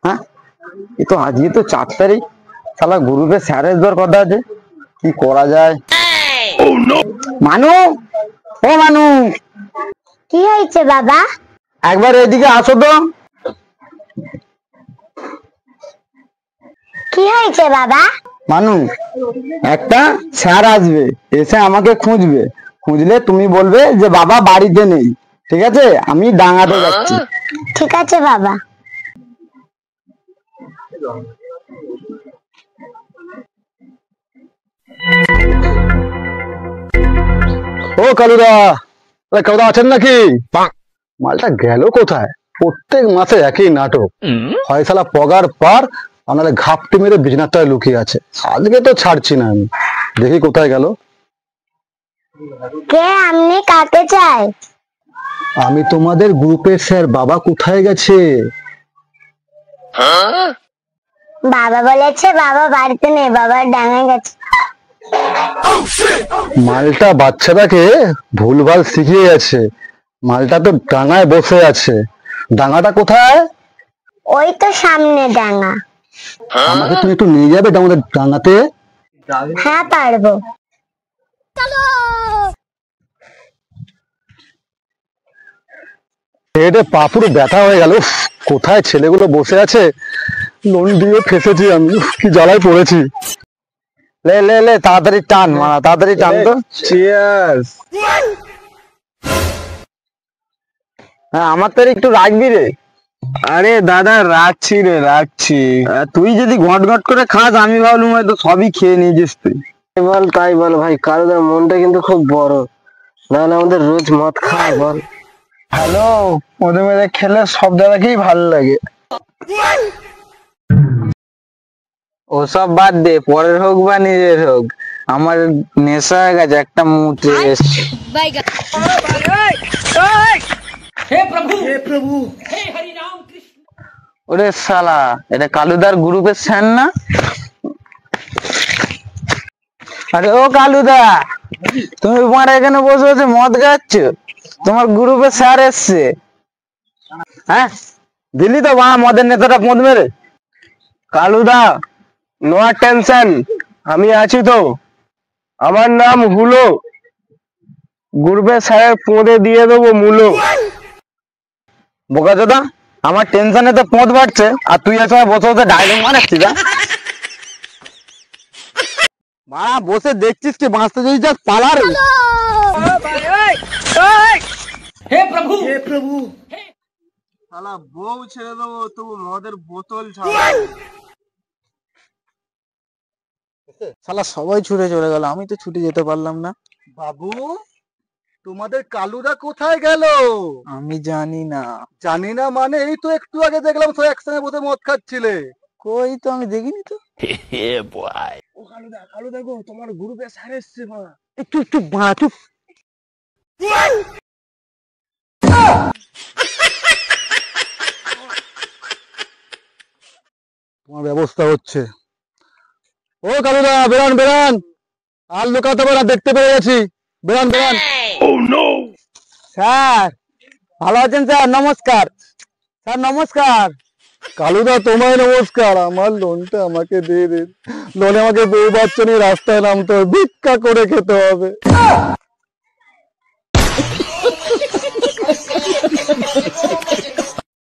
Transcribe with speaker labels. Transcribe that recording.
Speaker 1: হ্যাঁ, এ তো আজকে তো 4 তারিখ, শালা গ্রুপে স্যার আসবার কথা আছে, কি করা যায়? মানু, ও মানু,
Speaker 2: কি হয়েছে বাবা?
Speaker 1: একবার এদিকে আসো তো।
Speaker 2: কি হয়েছে বাবা?
Speaker 1: মানু, একটা স্যার আসবে, এসে আমাকে খুঁজবে, খুঁজলে তুমি বলবে যে বাবা বাড়িতে নেই, ঠিক আছে? আমি ডাঙাতে যাচ্ছি।
Speaker 2: ঠিক আছে বাবা।
Speaker 1: ও কালুদা, কালুদা আছেন নাকি? মালটা গেল কোথায়? প্রত্যেক মাসে একই নাটক, হয় শালা পগার পার, আর নাহলে ঘাপটি মেরে বিছনাটায় লুকিয়ে আছে। আজকে তো ছাড়ছি না আমি, দেখি কোথায় গেল।
Speaker 2: কে আপনি, কাকে চাই?
Speaker 1: আমি তোমাদের গ্রুপের স্যার। বাবা কোথায় গেছে?
Speaker 2: বাবা বলেছে বাবা বাড়িতে নেই, বাবা ডাঙায় গেছে।
Speaker 1: মালটা বাচ্চাটাকে ভুলভাল শিখিয়ে গেছে, মালটা তো ডাঙায় বসে আছে। ডাঙাটা কোথায়?
Speaker 2: ওই তো সামনে ডাঙা।
Speaker 1: আমাকে তুমি একটু নিয়ে যাবে আমাদের ডাঙাতে?
Speaker 2: হ্যাঁ পারবো।
Speaker 1: পেটে পা পুরো ব্যথা হয়ে গেল। কোথায় ছেলেগুলো বসে আছে, লোন দিয়ে ফেসেছি আমি, কি জ্বালায় পড়েছি। লে লে লে, তাড়াতাড়ি টান মারা, তাড়াতাড়ি টান তো। চিয়ার্স। হ্যাঁ, আমার তো একটু রাখবি রে। আরে দাদা রাখছি রে, রাখছি। তুই যদি ঘট ঘট করে খাস, আমি ভাবলাম হয়তো সবই খেয়ে নিয়েছিস তুই। বল তাই বল ভাই, কারোর মনটা কিন্তু খুব বড়, নাহলে আমাদের রোজ মদ খায় বল। হ্যালো, মধু মেরে খেলে সব দাদাকেই ভালো লাগে। ওসব বাদ দে, পরের হোক বা নিজের হোক, আমার নেশা হয়ে গেছে একটা মুটে। ওরে শালা, এটা কালুদার গ্রুপের স্যার না? আরে ও কালুদা, তুমি তোমার এখানে বসে বসে মদ খাচ্ছ? তোমার গ্রুপে স্যার এসছে। হ্যাঁ, দিল্লি তো মদের নেতাটা মদ মেরে। কালুদা, নো টেনশন, আমি আছি তো। আমার নাম হুলো, গ্রুপে স্যারের পদে দিয়ে দেবো মূলো। বোকা চোদা, আমার টেনশনে তো পদ বাড়ছে, আর তুই এসে বসে বসে ডায়লগ মারাচ্ছিস। মা বসে দেখছিস কি, বাঁচতে যদি যাস পালা রে। হে প্রভু, হে প্রভু। শালা বউ ছেড়ে দেবো, তবু মদের বোতল ছাড়া। শালা সবাই ছুটে চলে গেল, আমি তো ছুটে যেতে পারলাম না। বাবু, তোমাদের কালুদা কোথায় গেল? আমি জানি না। জানি না মানে, এই তো একটু আগে দেখলাম তো একসঙ্গে বসে মদ খাচ্ছিলে। কই তো, আমি দেখিনি তো। ও কালুদা, কালুদা গো, তোমার গ্রুপে স্যার এসছে। মা চুপ চুপ বাড়া, চুপ। তোমার ব্যবস্থা হচ্ছে। ও কালুদা, বেরান বেরান, আর লুকাতে পারা, দেখতে পেয়ে গেছি, বেরান বেরান। স্যার ভালো আছেন? স্যার নমস্কার। স্যার নমস্কার। কালুদা তোমায় নমস্কার, আমার লোনটা আমাকে দিয়ে দিন। লোনে আমাকে বউ বাচ্চা নিয়ে রাস্তায় নামতে হবে, ভিক্ষা করে খেতে হবে।